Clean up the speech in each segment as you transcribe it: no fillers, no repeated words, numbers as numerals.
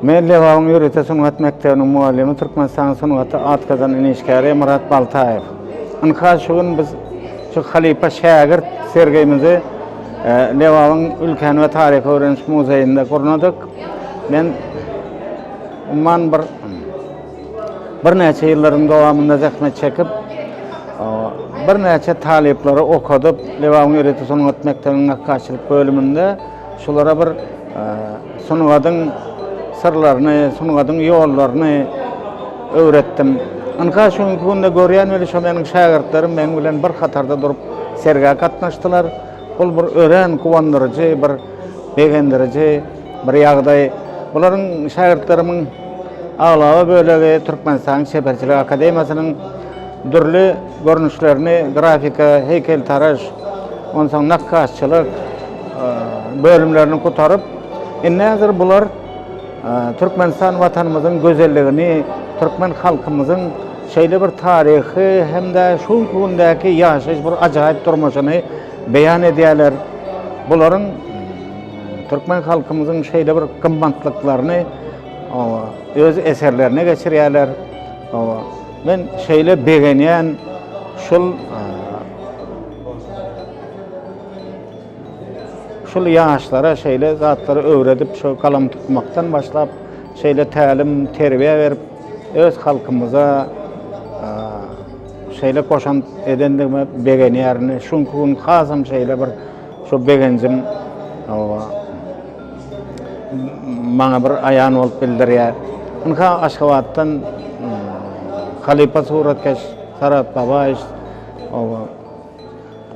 Men Levağın Yürüte Sungat Mektebi'nin muallimi Türkmenistan Sungatı Atkazan inişkari Murat Baltayev. Anka şugun biz şu Halipa Şagirt sergimizi Levağın Ülken ve Tarih Öğrenç Muzeyinde kurnadık. Ben umman bir neçe yılların devamında zahmet çekip bir neçe talipleri okudup Levağın Yürüte Sungat Mektebi'nin Akkaçılık bölümünde şulara bir Sungat'ın sırlarını, Sungat'ın yollarını öğrettim. Anka şunkü günde görýän öyle şu menin şagirtlerim men bilen bir hatarda durup serge katnaşdylar. Bul bir ören kuwandyrjy, bir begendirjy bir ýagdaý. Bularyň şagirtlerimin aglaby bölegi Türkmenistan Şeherçilik Akademiýasynyň dürli görnüşlerini grafika, heykeltaraş, ondan soň nakkaşçylyk bölümlerini kotaryp, näzir bular Türkmenistan vatanımızın gözelligini, Türkmen halkımızın şeýle bir tarihi hem-de şu gündäki ýaşaýyş bir ajaýyp durmuşyny beýan edýärler. Bularyň Türkmen halkymyzyň şeýle bir kymmatlyklaryny öz eserlerine geçirýärler. Men şeýle begenýän şol ýaşlara şeýle zatlary öwredip şu kalam tutmaktan başlap şeýle tälim, terbiýe berip öz halkymyza şeýle koşan edendigime begenýärni şunkü gün hasam şeýle bir şu begenjim maňa bir aýan bolup bildirýär. Onka Aşgabatdan Halipa suratkeş Sarat Babaýew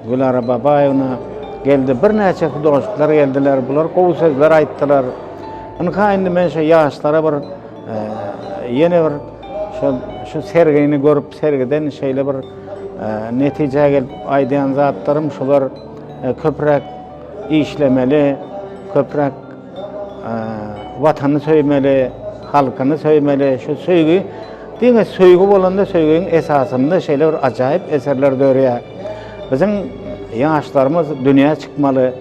Gülara Babaýewna geldi, bir näçe doşlar geldiler, bular gowy sözler aýtdylar. Onka indi men şu ýaşlara bir ýene bir şu sergini görüp sergiden şeýle bir netije gelip aýdýan zatlarym şular köprek işlemeli, köprek watany söýmeli, halkyny söýmeli, şu söýgü diňe söýgü bolanda söýgüň esasynda şeýle bir ajaýyp eserler dörýär. Bizim ýaşlarymyz dünýä çykmaly,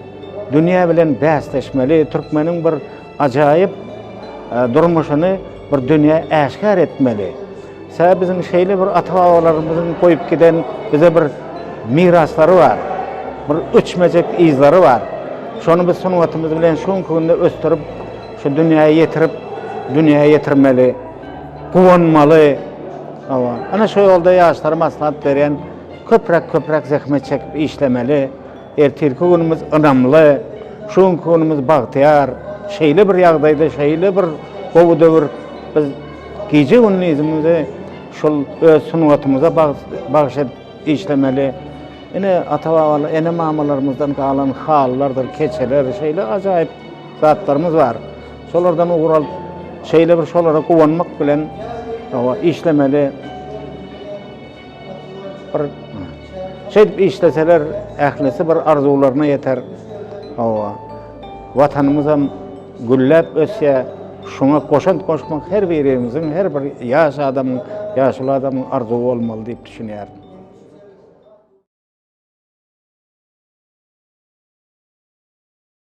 dünýä bilen bäsleşmeli, türkmeniň bir ajaýyp durmuşyny bir dünýä äşkar etmeli. Sebäbi bizim şeýle bir ata-babalarymyzyň goýup giden bize bir miraslary bar, bir öçmejek izlary bar. Şonu biz sungatymyz bilen şunkü günde östürip, şu dünýäye ýetirip, dünýäye ýetirmeli, guwanmaly. Ana şu ýolda ýaşlara maslahat berýän köprek zähmet çekip işlemeli. Ertirki günümüz ynamly, şunkü günümüz bagtyar, şeýle bir ýagdaýda, şeýle bir gowy döwür biz gije günnizimizi şol öz sungatymyza bagşyp işlemeli. Ene ata-babalar, ene mamalarymızdan galan hallardyr, keçeler, şeýle ajaýyp zatlarymız bar. Şolardan ugural şeýle bir şolara guwanmak bilen işlemeli. Bir şeýle işleseler ählisi bir arzularyna ýeter. Watanymyzam güllep ösýär. Şuna koşmak her birimiziň, her bir ýaş adamyň, ýaşly adamyň arzuwy bolmaly diýip düşünýär.